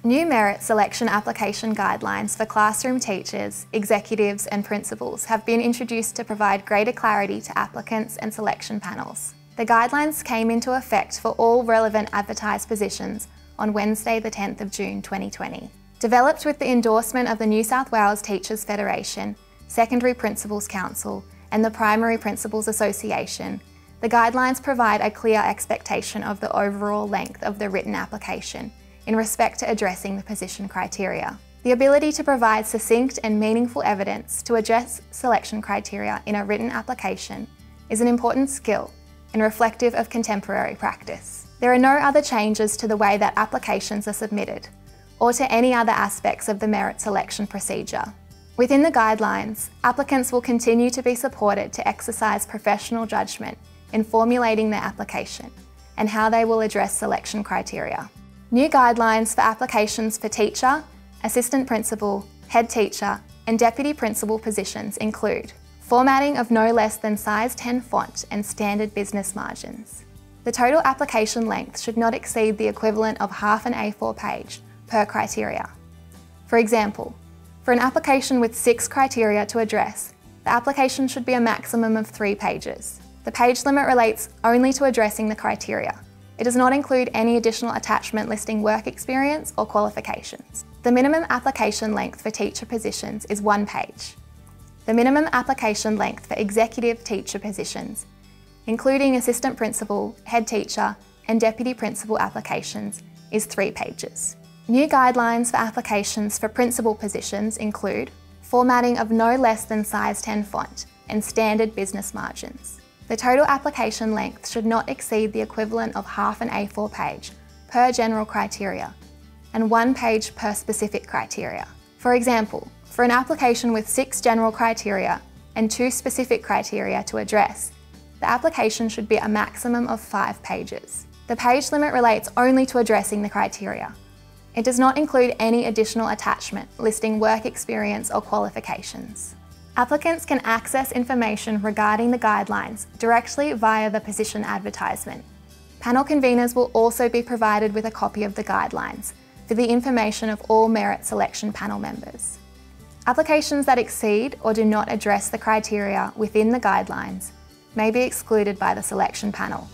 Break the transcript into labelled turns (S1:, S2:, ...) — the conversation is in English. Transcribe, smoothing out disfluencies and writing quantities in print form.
S1: New merit selection application guidelines for classroom teachers, executives and principals have been introduced to provide greater clarity to applicants and selection panels. The guidelines came into effect for all relevant advertised positions on Wednesday the 10th of June 2020. Developed with the endorsement of the New South Wales Teachers Federation, Secondary Principals Council and the Primary Principals Association, the guidelines provide a clear expectation of the overall length of the written application in respect to addressing the position criteria. The ability to provide succinct and meaningful evidence to address selection criteria in a written application is an important skill and reflective of contemporary practice. There are no other changes to the way that applications are submitted or to any other aspects of the merit selection procedure. Within the guidelines, applicants will continue to be supported to exercise professional judgment in formulating their application and how they will address selection criteria. New guidelines for applications for teacher, assistant principal, head teacher and deputy principal positions include formatting of no less than size 10 font and standard business margins. The total application length should not exceed the equivalent of half an A4 page per criteria. For example, for an application with 6 criteria to address, the application should be a maximum of 3 pages. The page limit relates only to addressing the criteria. It does not include any additional attachment listing work experience or qualifications. The minimum application length for teacher positions is 1 page. The minimum application length for executive teacher positions, including assistant principal, head teacher and deputy principal applications, is 3 pages. New guidelines for applications for principal positions include formatting of no less than size 10 font and standard business margins. The total application length should not exceed the equivalent of half an A4 page per general criteria and 1 page per specific criteria. For example, for an application with 6 general criteria and 2 specific criteria to address, the application should be a maximum of 5 pages. The page limit relates only to addressing the criteria. It does not include any additional attachment listing work experience or qualifications. Applicants can access information regarding the guidelines directly via the position advertisement. Panel conveners will also be provided with a copy of the guidelines for the information of all merit selection panel members. Applications that exceed or do not address the criteria within the guidelines may be excluded by the selection panel.